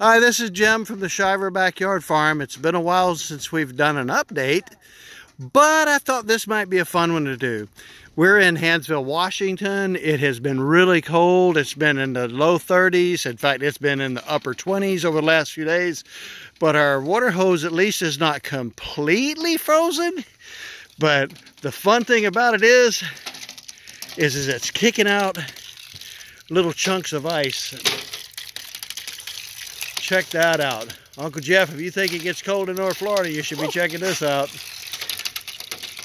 Hi, this is Jim from the Shiver Backyard Farm. It's been a while since we've done an update, but I thought this might be a fun one to do. We're in Hansville, Washington. It has been really cold. It's been in the low 30s. In fact, it's been in the upper 20s over the last few days. But our water hose at least is not completely frozen. But the fun thing about it is it's kicking out little chunks of ice. Check that out. Uncle Jeff, if you think it gets cold in North Florida, you should be checking this out.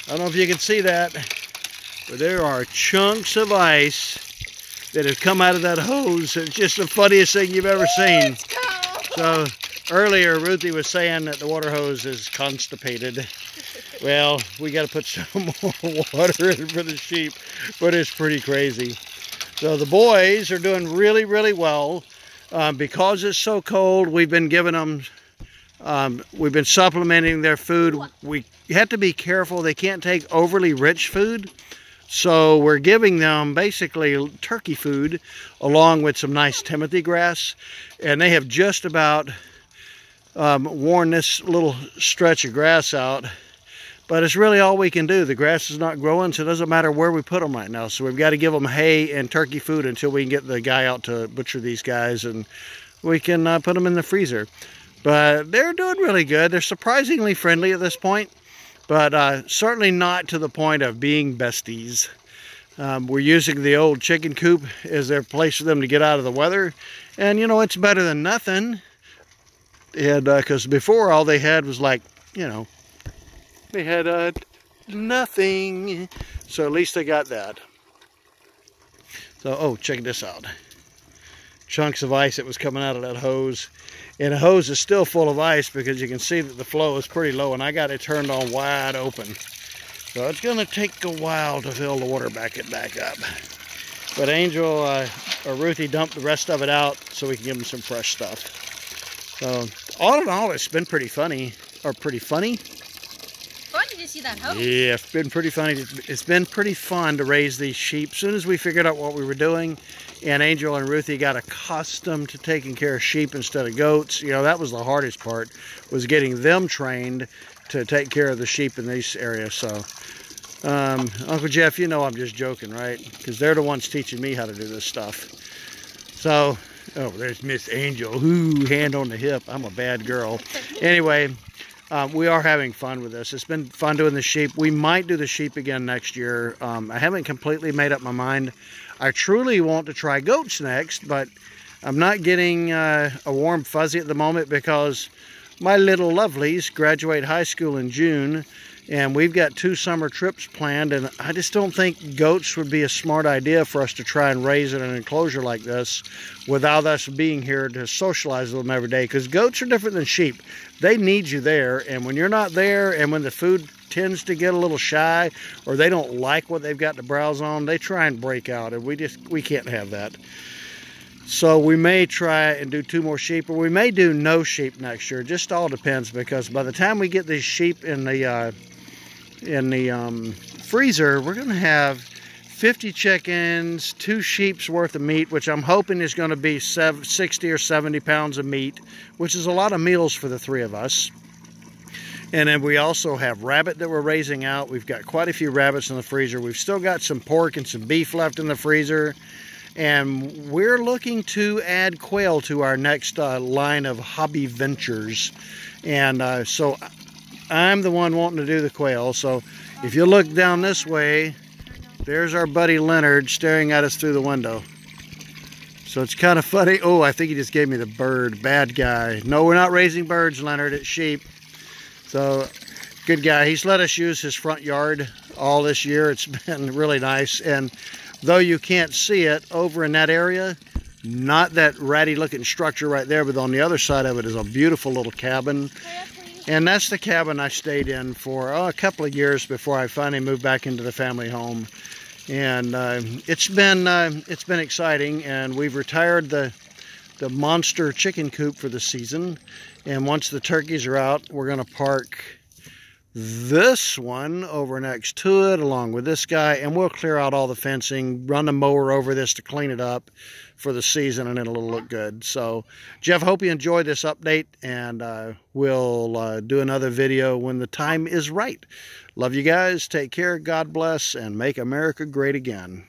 I don't know if you can see that, but there are chunks of ice that have come out of that hose. It's just the funniest thing you've ever seen. So earlier, Ruthie was saying that the water hose is constipated. Well, we got to put some more water in for the sheep, but it's pretty crazy. So the boys are doing really, really well. Because it's so cold, we've been giving them, we've been supplementing their food. We have to be careful. They can't take overly rich food. So we're giving them basically turkey food along with some nice Timothy grass. And they have just about worn this little stretch of grass out. But it's really all we can do. The grass is not growing, so it doesn't matter where we put them right now. So we've got to give them hay and turkey food until we can get the guy out to butcher these guys, and we can put them in the freezer. But they're doing really good. They're surprisingly friendly at this point, but certainly not to the point of being besties. We're using the old chicken coop as their place for them to get out of the weather. And, you know, it's better than nothing. And because before all they had was like, you know, they had nothing, so at least they got that. So, oh, check this out. Chunks of ice that was coming out of that hose. And the hose is still full of ice because you can see that the flow is pretty low, and I got it turned on wide open. So it's going to take a while to fill the water back up. But Angel or Ruthie dumped the rest of it out so we can give them some fresh stuff. So all in all, it's been pretty funny, or pretty funny. Did you see that hose? Yeah, it's been pretty funny. It's been pretty fun to raise these sheep. As soon as we figured out what we were doing, and Angel and Ruthie got accustomed to taking care of sheep instead of goats, you know, that was the hardest part, was getting them trained to take care of the sheep in these areas. So, Uncle Jeff, you know I'm just joking, right? Because they're the ones teaching me how to do this stuff. So, oh, there's Miss Angel. Ooh, hand on the hip. I'm a bad girl. Anyway. We are having fun with this. It's been fun doing the sheep. We might do the sheep again next year. I haven't completely made up my mind. I truly want to try goats next, but I'm not getting a warm fuzzy at the moment because my little lovelies graduate high school in June, and we've got 2 summer trips planned, and I just don't think goats would be a smart idea for us to try and raise in an enclosure like this without us being here to socialize with them every day, because goats are different than sheep. They need you there, and when you're not there, and when the food tends to get a little shy, or they don't like what they've got to browse on, they try and break out, and we can't have that. So we may try and do 2 more sheep, or we may do no sheep next year. It just all depends, because by the time we get these sheep in the freezer, we're going to have 50 chickens, 2 sheep's worth of meat, which I'm hoping is going to be 60 or 70 pounds of meat, which is a lot of meals for the 3 of us. And then we also have rabbit that we're raising out. We've got quite a few rabbits in the freezer. We've still got some pork and some beef left in the freezer. And we're looking to add quail to our next line of hobby ventures. And so I'm the one wanting to do the quail. So if you look down this way, there's our buddy Leonard staring at us through the window. So it's kind of funny. Oh, I think he just gave me the bird. Bad guy. No, we're not raising birds, Leonard. It's sheep. So good guy. He's let us use his front yard all this year. It's been really nice. And though you can't see it over in that area, not that ratty looking structure right there, but on the other side of it is a beautiful little cabin. And that's the cabin I stayed in for a couple of years before I finally moved back into the family home. And it's been exciting, and we've retired the monster chicken coop for the season. And once the turkeys are out, we're going to park this one over next to it along with this guy, and we'll clear out all the fencing, run the mower over this to clean it up for the season, and it'll look good. So Jeff, hope you enjoyed this update, and we'll do another video when the time is right. Love you guys, take care, God bless, and make America great again.